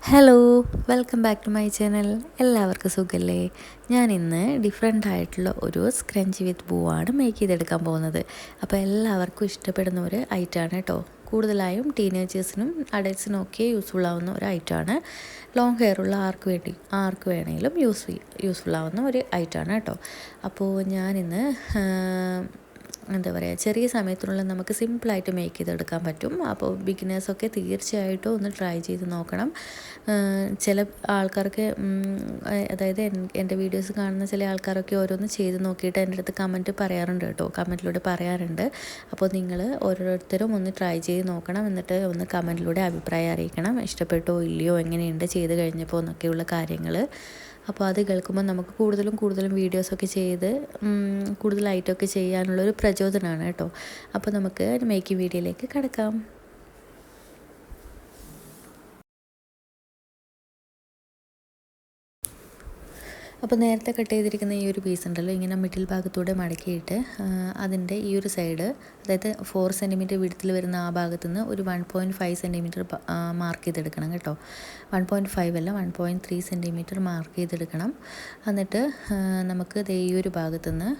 Hello, welcome back to my channel. എല്ലാവർക്കും സുഖമല്ലേ? ഞാനിന്ന് ഡിഫറെൻ്റ് ആയിട്ടുള്ള ഒരു സ്ക്രഞ്ച് വിത്ത് പൂവാണ് മേക്ക് ചെയ്തെടുക്കാൻ പോകുന്നത്. അപ്പോൾ എല്ലാവർക്കും ഇഷ്ടപ്പെടുന്ന ഒരു ഐറ്റമാണ് കേട്ടോ. കൂടുതലായും ടീനേജേഴ്സിനും അഡൽട്ട്സിനും ഒക്കെ യൂസ്ഫുൾ ആവുന്ന ഒരു ഐറ്റമാണ്. ലോങ് ഹെയർ ഉള്ള ആർക്ക് വേണമെങ്കിലും യൂസ്ഫുൾ ആവുന്ന ഒരു ഐറ്റമാണ് കേട്ടോ. അപ്പോൾ ഞാനിന്ന് എന്താ പറയുക, ചെറിയ സമയത്തിനുള്ളിൽ നമുക്ക് സിമ്പിളായിട്ട് മേക്ക് ചെയ്തെടുക്കാൻ പറ്റും. അപ്പോൾ ബിഗിനേഴ്സൊക്കെ തീർച്ചയായിട്ടും ഒന്ന് ട്രൈ ചെയ്ത് നോക്കണം. ചില ആൾക്കാർക്ക് അതായത് എൻ്റെ വീഡിയോസ് കാണുന്ന ചില ആൾക്കാരൊക്കെ ഓരോന്ന് ചെയ്ത് നോക്കിയിട്ട് എൻ്റെ അടുത്ത് കമൻറ്റ് പറയാറുണ്ട് കേട്ടോ, കമൻറ്റിലൂടെ പറയാറുണ്ട്. അപ്പോൾ നിങ്ങൾ ഓരോരുത്തരും ഒന്ന് ട്രൈ ചെയ്ത് നോക്കണം. എന്നിട്ട് ഒന്ന് കമൻറ്റിലൂടെ അഭിപ്രായം അറിയിക്കണം, ഇഷ്ടപ്പെട്ടോ ഇല്ലയോ, എങ്ങനെയുണ്ട് ചെയ്ത് കഴിഞ്ഞപ്പോൾ എന്നൊക്കെയുള്ള കാര്യങ്ങൾ. അപ്പോൾ അത് കേൾക്കുമ്പോൾ നമുക്ക് കൂടുതലും വീഡിയോസൊക്കെ ചെയ്ത് കൂടുതലായിട്ടൊക്കെ ചെയ്യാനുള്ളൊരു പ്രചോദനമാണ് കേട്ടോ. അപ്പോൾ നമുക്ക് മേക്കിംഗ് വീഡിയോയിലേക്ക് കടക്കാം. അപ്പോൾ നേരത്തെ കട്ട് ചെയ്തിരിക്കുന്ന ഈ ഒരു പീസ് ഉണ്ടല്ലോ, ഇങ്ങനെ മിഡിൽ ഭാഗത്തൂടെ മടക്കിയിട്ട് അതിൻ്റെ ഈ ഒരു സൈഡ്, അതായത് 4 സെൻറ്റിമീറ്റർ വിഡ്ത്തിൽ വരുന്ന ആ ഭാഗത്തു നിന്ന് ഒരു 1.5 സെൻറ്റിമീറ്റർ മാർക്ക് ചെയ്തെടുക്കണം കേട്ടോ. 1.5 അല്ല, 1.3 സെൻറ്റിമീറ്റർ മാർക്ക് ചെയ്തെടുക്കണം. എന്നിട്ട് നമുക്ക് ഈ ഒരു ഭാഗത്തു നിന്ന്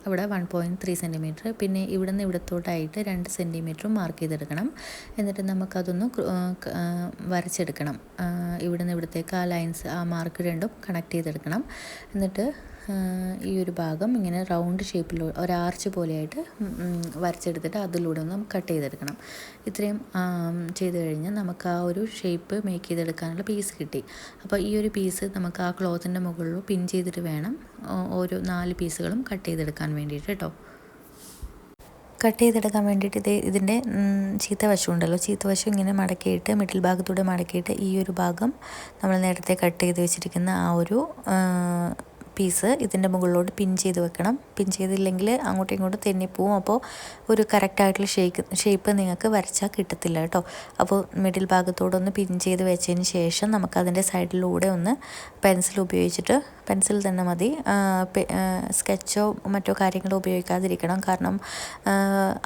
അവിടെ 1.3 സെൻറ്റിമീറ്റർ, പിന്നെ ഇവിടെ നിന്ന് ഇവിടത്തോട്ടായിട്ട് 2 സെൻറ്റിമീറ്ററും മാർക്ക് ചെയ്തെടുക്കണം. എന്നിട്ട് നമുക്കതൊന്ന് വരച്ചെടുക്കണം. ഇവിടെ നിന്ന് ഇവിടത്തേക്ക് ആ ലൈൻസ്, ആ മാർക്ക് രണ്ടും കണക്ട് ചെയ്തെടുക്കണം. എന്നിട്ട് ഈ ഒരു ഭാഗം ഇങ്ങനെ റൗണ്ട് ഷേപ്പിൽ ഒരു ആർച്ച് പോലെയായിട്ട് വരച്ചെടുത്തിട്ട് അതിലൂടെ ഒന്ന് കട്ട് ചെയ്തെടുക്കണം. ഇത്രയും ചെയ്ത് കഴിഞ്ഞാൽ നമുക്ക് ആ ഒരു ഷേപ്പ് മേക്ക് ചെയ്തെടുക്കാനുള്ള പീസ് കിട്ടി. അപ്പോൾ ഈ ഒരു പീസ് നമുക്ക് ആ ക്ലോത്തിൻ്റെ മുകളിൽ പിൻ ചെയ്തിട്ട് വേണം ഓരോ 4 പീസുകളും കട്ട് ചെയ്തെടുക്കാൻ വേണ്ടിയിട്ട് കേട്ടോ. കട്ട് ചെയ്തെടുക്കാൻ വേണ്ടിയിട്ട് ഇതിൻ്റെ ചീത്ത വശം ഉണ്ടല്ലോ, ചീത്ത വശം ഇങ്ങനെ മടക്കിയിട്ട് മിഡിൽ ഭാഗത്തൂടെ മടക്കിയിട്ട് ഈ ഒരു ഭാഗം നമ്മൾ നേരത്തെ കട്ട് ചെയ്ത് വെച്ചിരിക്കുന്ന ആ ഒരു പീസ് ഇതിൻ്റെ മുകളിലോട്ട് പിൻ ചെയ്ത് വെക്കണം. പിൻ ചെയ്തില്ലെങ്കിൽ അങ്ങോട്ടും ഇങ്ങോട്ടും തെന്നിപ്പോവും. അപ്പോൾ ഒരു കറക്റ്റായിട്ടുള്ള ഷേപ്പ് നിങ്ങൾക്ക് വരച്ചാൽ കിട്ടത്തില്ല കേട്ടോ. അപ്പോൾ മിഡിൽ ഭാഗത്തോടൊന്ന് പിൻ ചെയ്ത് വെച്ചതിന് ശേഷം നമുക്കതിൻ്റെ സൈഡിലൂടെ ഒന്ന് പെൻസിൽ തന്നെ മതി, സ്കെച്ചോ മറ്റോ കാര്യങ്ങളോ ഉപയോഗിക്കാതിരിക്കണം. കാരണം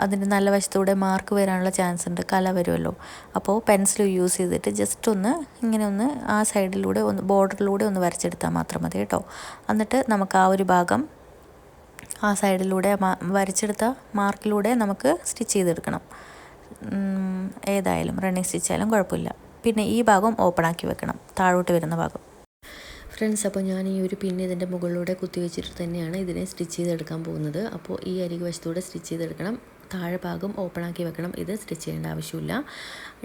അതിൻ്റെ നല്ല വശത്തൂടെ മാർക്ക് വരാനുള്ള ചാൻസ് ഉണ്ട്, കല വരുമല്ലോ. അപ്പോൾ പെൻസിൽ യൂസ് ചെയ്തിട്ട് ജസ്റ്റ് ഒന്ന് ഇങ്ങനെ ഒന്ന് ആ സൈഡിലൂടെ ഒന്ന് ബോർഡറിലൂടെ ഒന്ന് വരച്ചെടുത്താൽ മാത്രം മതി കേട്ടോ. എന്നിട്ട് നമുക്ക് ആ ഒരു ഭാഗം ആ സൈഡിലൂടെ വരച്ചെടുത്ത മാർക്കിലൂടെ നമുക്ക് സ്റ്റിച്ച് ചെയ്തെടുക്കണം. ഏതായാലും റണ്ണിങ് സ്റ്റിച്ചായാലും കുഴപ്പമില്ല. പിന്നെ ഈ ഭാഗം ഓപ്പൺ ആക്കി വെക്കണം, താഴോട്ട് വരുന്ന ഭാഗം. ഫ്രണ്ട്സ്, അപ്പോൾ ഞാൻ ഈ ഒരു പിൻ ഇതിൻ്റെ മുകളിലൂടെ കുത്തി വെച്ചിട്ട് തന്നെയാണ് ഇതിനെ സ്റ്റിച്ച് ചെയ്തെടുക്കാൻ പോകുന്നത്. അപ്പോൾ ഈ അരികു വശത്തൂടെ സ്റ്റിച്ച് ചെയ്തെടുക്കണം, താഴെ ഭാഗം ഓപ്പൺ ആക്കി വെക്കണം. ഇത് സ്റ്റിച്ച് ചെയ്യേണ്ട ആവശ്യമില്ല.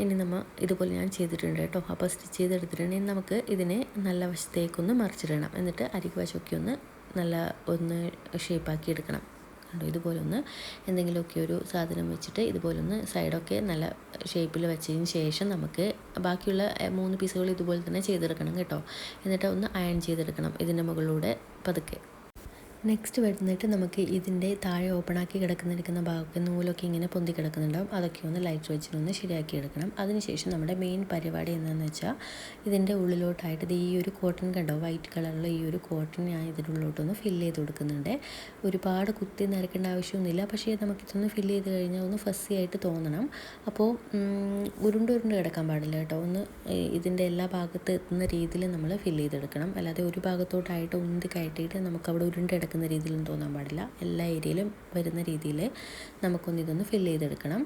ഇനി നമ്മൾ ഇതുപോലെ ഞാൻ ചെയ്തിട്ടുണ്ട് കേട്ടോ. അപ്പോൾ സ്റ്റിച്ച് ചെയ്തെടുത്തിട്ടുണ്ടെങ്കിൽ നമുക്ക് ഇതിനെ നല്ല വശത്തേക്കൊന്ന് മറിച്ചിടണം. എന്നിട്ട് അരികു വശമൊക്കെ ഒന്ന് ഷേപ്പാക്കി എടുക്കണം. കണ്ടോ, ഇതുപോലെ ഒന്ന് എന്തെങ്കിലുമൊക്കെ ഒരു സാധനം വെച്ചിട്ട് ഇതുപോലെ ഒന്ന് സൈഡൊക്കെ നല്ല ഷേപ്പിൽ വെച്ചതിന് ശേഷം നമുക്ക് ബാക്കിയുള്ള 3 പീസുകൾ ഇതുപോലെ തന്നെ ചെയ്തെടുക്കണം കേട്ടോ. എന്നിട്ട് ഒന്ന് അയൺ ചെയ്തെടുക്കണം ഇതിൻ്റെ മുകളിലൂടെ പതുക്കെ. നെക്സ്റ്റ് വരുന്നിട്ട് നമുക്ക് ഇതിൻ്റെ താഴെ ഓപ്പണാക്കി കിടക്കുന്ന ഭാഗമൊക്കെ നൂലൊക്കെ ഇങ്ങനെ പൊന്തി കിടക്കുന്നുണ്ടാവും. അതൊക്കെ ഒന്ന് ലൈറ്റ് വെച്ചിട്ടൊന്ന് ശരിയാക്കി എടുക്കണം. അതിനുശേഷം നമ്മുടെ മെയിൻ പരിപാടി എന്താണെന്ന് വെച്ചാൽ ഇതിൻ്റെ ഉള്ളിലോട്ടായിട്ട് ഈ ഒരു കോട്ടൺ കണ്ടോ, വൈറ്റ് കളറുള്ള ഈ ഒരു കോട്ടൺ ഞാൻ ഇതിൻ്റെ ഉള്ളിലോട്ടൊന്ന് ഫില്ല് ചെയ്ത് കൊടുക്കുന്നുണ്ട്. ഒരുപാട് കുത്തി നിരക്കേണ്ട ആവശ്യമൊന്നുമില്ല, പക്ഷേ നമുക്കിതൊന്ന് ഫില്ല് ചെയ്ത് കഴിഞ്ഞാൽ ഒന്ന് ഫസ്സി ആയിട്ട് തോന്നണം. അപ്പോൾ ഉരുണ്ട് കിടക്കാൻ പാടില്ല കേട്ടോ. ഒന്ന് ഇതിൻ്റെ എല്ലാ ഭാഗത്ത് എത്തുന്ന രീതിയിൽ നമ്മൾ ഫില്ല് ചെയ്തെടുക്കണം. അല്ലാതെ ഒരു ഭാഗത്തോട്ടായിട്ട് ഉന്തി കയറ്റിയിട്ട് നമുക്കവിടെ ഉരുണ്ടെടുക്കുന്ന രീതിയിലൊന്നും തോന്നാൻ പാടില്ല. എല്ലാ ഏരിയയിലും വരുന്ന രീതിയിൽ ഇതൊന്ന് ഫില്ല് ചെയ്തെടുക്കണം.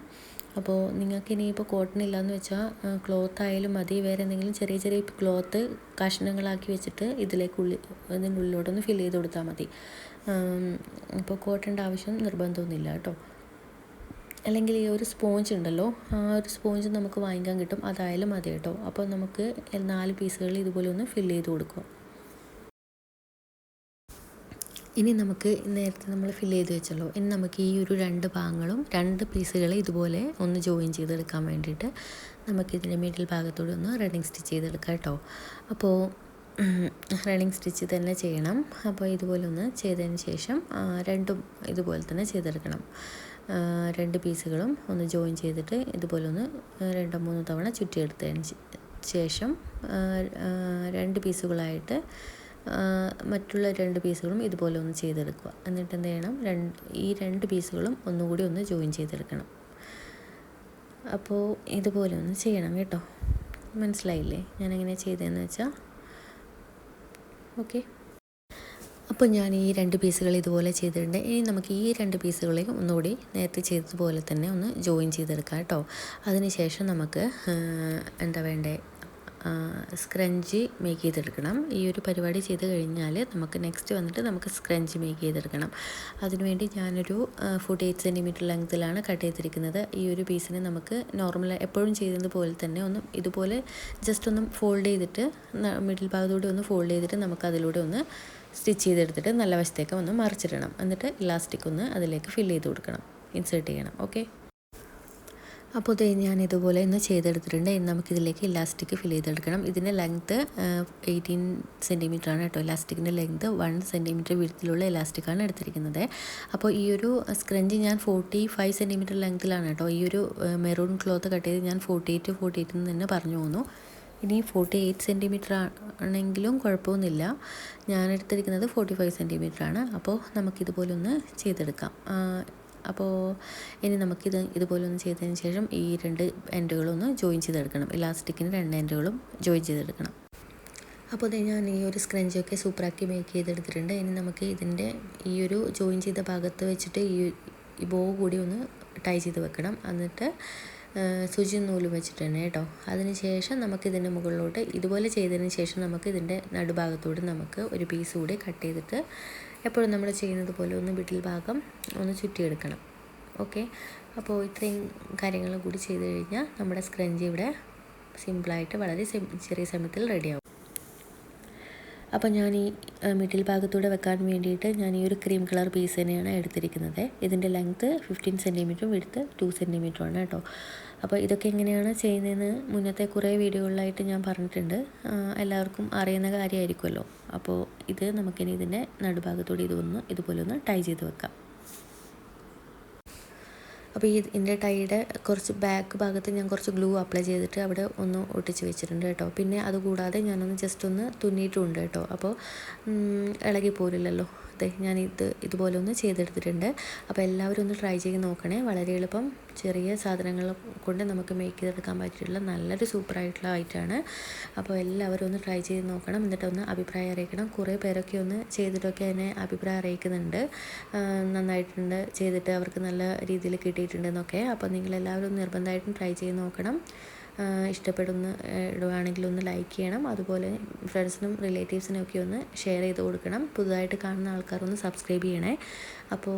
അപ്പോൾ നിങ്ങൾക്ക് ഇനിയിപ്പോൾ കോട്ടൺ ഇല്ലയെന്ന് വെച്ചാൽ ക്ലോത്ത് ആയാലും മതി, വേറെ എന്തെങ്കിലും ചെറിയ ക്ലോത്ത് കഷ്ണങ്ങളാക്കി വെച്ചിട്ട് ഇതിൻ്റെ ഉള്ളിലോട്ടൊന്ന് ഫില്ല് ചെയ്ത് കൊടുത്താൽ മതി. ഇപ്പോൾ കോട്ടൻ്റെ ആവശ്യം നിർബന്ധമൊന്നുമില്ല കേട്ടോ. അല്ലെങ്കിൽ ഈ ഒരു സ്പോഞ്ച് ഉണ്ടല്ലോ, ആ ഒരു സ്പോഞ്ച് നമുക്ക് വാങ്ങിക്കാൻ കിട്ടും, അതായാലും മതി കേട്ടോ. അപ്പോൾ നമുക്ക് 4 പീസുകൾ ഇതുപോലെ ഒന്ന് ഫില്ല് ചെയ്ത് കൊടുക്കുക. ഇനി നമുക്ക് നേരത്തെ നമ്മൾ ഫില്ല് ചെയ്ത് വെച്ചല്ലോ, ഇനി നമുക്ക് ഈ ഒരു 2 ഭാഗങ്ങളും 2 പീസുകളെ ഇതുപോലെ ഒന്ന് ജോയിൻ ചെയ്തെടുക്കാൻ വേണ്ടിയിട്ട് നമുക്കിതിൻ്റെ മിഡിൽ ഭാഗത്തോടെ ഒന്ന് റണ്ണിങ് സ്റ്റിച്ച് ചെയ്തെടുക്കാം കേട്ടോ. അപ്പോൾ റണ്ണിങ് സ്റ്റിച്ച് തന്നെ ചെയ്യണം. അപ്പോൾ ഇതുപോലെ ഒന്ന് ചെയ്തതിന് ശേഷം രണ്ടും ഇതുപോലെ തന്നെ ചെയ്തെടുക്കണം. 2 പീസുകളും ഒന്ന് ജോയിൻ ചെയ്തിട്ട് ഇതുപോലെ ഒന്ന് 2-3 തവണ ചുറ്റിയെടുത്തതിന് ശേഷം 2 പീസുകളായിട്ട് മറ്റുള്ള 2 പീസുകളും ഇതുപോലെ ഒന്ന് ചെയ്തെടുക്കുക. എന്നിട്ട് എന്ത് ചെയ്യണം, ഈ 2 പീസുകളും ഒന്നുകൂടി ഒന്ന് ജോയിൻ ചെയ്തെടുക്കണം. അപ്പോൾ ഇതുപോലെ ഒന്ന് ചെയ്യണം കേട്ടോ. മനസ്സിലായില്ലേ ഞാൻ എങ്ങനെ ചെയ്തതെന്ന് വെച്ചാൽ? ഓക്കെ, അപ്പോൾ ഞാൻ ഈ 2 പീസുകൾ ഇതുപോലെ ചെയ്തിട്ടുണ്ട്. ഇനി നമുക്ക് ഈ 2 പീസുകളെയും ഒന്നുകൂടി നേരത്തെ ചെയ്തതുപോലെ തന്നെ ഒന്ന് ജോയിൻ ചെയ്തെടുക്കാം കേട്ടോ. അതിനുശേഷം നമുക്ക് എന്താ വേണ്ടേ, സ്ക്രഞ്ചി മേക്ക് ചെയ്തെടുക്കണം. ഈ ഒരു പരിപാടി ചെയ്ത് കഴിഞ്ഞാൽ നമുക്ക് നെക്സ്റ്റ് വന്നിട്ട് നമുക്ക് സ്ക്രഞ്ചി മേക്ക് ചെയ്തെടുക്കണം. അതിനുവേണ്ടി ഞാനൊരു 48 സെൻറ്റിമീറ്റർ ലെങ്ത്തിലാണ് കട്ട് ചെയ്തിരിക്കുന്നത്. ഈ ഒരു പീസിന് നമുക്ക് നോർമൽ എപ്പോഴും ചെയ്യുന്നത് പോലെ തന്നെ ഒന്ന് ഇതുപോലെ ജസ്റ്റ് ഒന്ന് ഫോൾഡ് ചെയ്തിട്ട് മിഡിൽ ഭാഗത്തൂടെ ഒന്ന് ഫോൾഡ് ചെയ്തിട്ട് നമുക്ക് അതിലൂടെ ഒന്ന് സ്റ്റിച്ച് ചെയ്തെടുത്തിട്ട് നല്ല വശത്തേക്ക് ഒന്ന് മറിച്ചിടണം. എന്നിട്ട് ഇലാസ്റ്റിക് ഒന്ന് അതിലേക്ക് ഫില്ല് ചെയ്ത് കൊടുക്കണം, ഇൻസേർട്ട് ചെയ്യണം. ഓക്കെ, അപ്പോൾ ഇത് ഞാൻ ഇതുപോലെ ഒന്ന് ചെയ്തെടുത്തിട്ടുണ്ട്. ഇനി നമുക്കിതിലേക്ക് ഇലാസ്റ്റിക് ഫില്ല് ചെയ്തെടുക്കണം. ഇതിൻ്റെ ലെങ്ത്ത് 18 സെൻറ്റിമീറ്റർ ആണ് കേട്ടോ. ഇലാസ്റ്റിക്കിൻ്റെ ലെങ്ത്ത് 1 സെൻറ്റിമീറ്റർ വീഴ്ത്തിലുള്ള ഇലാസ്റ്റിക്കാണ് എടുത്തിരിക്കുന്നത്. അപ്പോൾ ഈ ഒരു സ്ക്രഞ്ച് ഞാൻ 45 സെൻറ്റിമീറ്റർ ലെങ്ത്തിലാണ് കേട്ടോ. ഈ ഒരു മെറൂൺ ക്ലോത്ത് കട്ട് ചെയ്ത് ഞാൻ 48 എന്ന് തന്നെ പറഞ്ഞു പോകുന്നു. ഇനി 48 സെൻറ്റിമീറ്റർ ആണെങ്കിലും കുഴപ്പമൊന്നുമില്ല. ഞാൻ എടുത്തിരിക്കുന്നത് 45 സെൻറ്റിമീറ്റർ ആണ്. അപ്പോൾ നമുക്കിതുപോലെ ഒന്ന് ചെയ്തെടുക്കാം. അപ്പോൾ ഇനി നമുക്കിത് ഇതുപോലെ ഒന്ന് ചെയ്തതിന് ശേഷം ഈ 2 എൻഡുകളൊന്ന് ജോയിൻ ചെയ്തെടുക്കണം. ഇലാസ്റ്റിക്കിന് 2 എൻഡുകളും ജോയിൻ ചെയ്തെടുക്കണം. അപ്പോൾ അത് ഞാൻ ഈ ഒരു സ്ക്രഞ്ചൊക്കെ സൂപ്പറാക്കി മേക്ക് ചെയ്തെടുത്തിട്ടുണ്ട്. ഇനി നമുക്ക് ഇതിൻ്റെ ഈ ഒരു ജോയിൻ ചെയ്ത ഭാഗത്ത് വെച്ചിട്ട് ഈ ബോ കൂടി ഒന്ന് ടൈ ചെയ്ത് വെക്കണം. എന്നിട്ട് സൂചി നൂലും വെച്ചിട്ട് തന്നെ കേട്ടോ. അതിന് ശേഷം നമുക്കിതിൻ്റെ മുകളിലോട്ട് ഇതുപോലെ ചെയ്തതിന് ശേഷം നമുക്ക് ഇതിൻ്റെ നടുഭാഗത്തോട് നമുക്ക് ഒരു പീസ് കൂടി കട്ട് ചെയ്തിട്ട് എപ്പോഴും നമ്മൾ ചെയ്യുന്നത് പോലെ ഒന്ന് മിഡിൽ ഭാഗം ഒന്ന് ചുറ്റിയെടുക്കണം. ഓക്കെ, അപ്പോൾ ഇത്രയും കാര്യങ്ങൾ കൂടി ചെയ്ത് കഴിഞ്ഞാൽ നമ്മുടെ സ്ക്രഞ്ച് ഇവിടെ സിമ്പിളായിട്ട് വളരെ ചെറിയ സമയത്തിൽ റെഡിയാവും. അപ്പോൾ ഞാൻ ഈ മിഡിൽ ഭാഗത്തൂടെ വെക്കാൻ വേണ്ടിയിട്ട് ഞാൻ ഈ ഒരു ക്രീം കളർ പീസ് തന്നെയാണ് എടുത്തിരിക്കുന്നത്. ഇതിൻ്റെ ലെങ്ത്ത് 15 സെൻറ്റിമീറ്ററും വിഡ്ത്ത് 2 സെൻറ്റിമീറ്ററും ആണ് കേട്ടോ. അപ്പോൾ ഇതൊക്കെ എങ്ങനെയാണ് ചെയ്യുന്നതെന്ന് മുന്നത്തെ കുറേ വീഡിയോകളിലായിട്ട് ഞാൻ പറഞ്ഞിട്ടുണ്ട്. എല്ലാവർക്കും അറിയുന്ന കാര്യമായിരിക്കുമല്ലോ. അപ്പോൾ ഇത് നമുക്കിനി ഇതിൻ്റെ നടുഭാഗത്തൂടെ ഇതുപോലെ ഒന്ന് ടൈ ചെയ്ത് വെക്കാം. അപ്പോൾ ഇതിൻ്റെ ടൈയുടെ കുറച്ച് ബാക്ക് ഭാഗത്ത് ഞാൻ കുറച്ച് ഗ്ലൂ അപ്ലൈ ചെയ്തിട്ട് അവിടെ ഒന്ന് ഒട്ടിച്ച് വെച്ചിട്ടുണ്ട് കേട്ടോ. പിന്നെ അതുകൂടാതെ ഞാനൊന്ന് ജസ്റ്റ് ഒന്ന് തുന്നിയിട്ടുമുണ്ട് കേട്ടോ. അപ്പോൾ ഇളകി പോരില്ലല്ലോ. ഞാൻ ഇതുപോലെ ഒന്ന് ചെയ്തെടുത്തിട്ടുണ്ട്. അപ്പോൾ എല്ലാവരും ഒന്ന് ട്രൈ ചെയ്ത് നോക്കണേ. വളരെ എളുപ്പം ചെറിയ സാധനങ്ങൾ കൊണ്ട് നമുക്ക് മേക്ക് ചെയ്തെടുക്കാൻ പറ്റിയിട്ടുള്ള നല്ലൊരു സൂപ്പറായിട്ടുള്ള ഐറ്റമാണ്. അപ്പോൾ എല്ലാവരും ഒന്ന് ട്രൈ ചെയ്ത് നോക്കണം. എന്നിട്ടൊന്ന് അഭിപ്രായം അറിയിക്കണം. കുറേ പേരൊക്കെ ഒന്ന് ചെയ്തിട്ടൊക്കെ എന്നെ അഭിപ്രായം അറിയിക്കുന്നുണ്ട്, നന്നായിട്ടുണ്ട്, ചെയ്തിട്ട് അവർക്ക് നല്ല രീതിയിൽ കിട്ടിയിട്ടുണ്ടെന്നൊക്കെ. അപ്പോൾ നിങ്ങളെല്ലാവരും നിർബന്ധമായിട്ടും ട്രൈ ചെയ്ത് നോക്കണം. ഇടുവാണെങ്കിൽ ഒന്ന് ലൈക്ക് ചെയ്യണം. അതുപോലെ ഫ്രണ്ട്സിനും റിലേറ്റീവ്സിനും ഒക്കെ ഒന്ന് ഷെയർ ചെയ്ത് കൊടുക്കണം. പുതുതായിട്ട് കാണുന്ന ആൾക്കാരൊന്ന് സബ്സ്ക്രൈബ് ചെയ്യണേ. അപ്പോൾ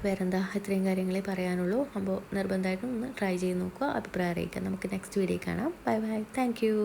വേറെന്താ, ഇത്രയും കാര്യങ്ങളേ പറയാനുള്ളൂ. അപ്പോൾ നിർബന്ധമായിട്ടും ഒന്ന് ട്രൈ ചെയ്ത് നോക്കുക, അഭിപ്രായം അറിയിക്കുക. നമുക്ക് നെക്സ്റ്റ് വീഡിയോ കാണാം. Bye bye, thank you.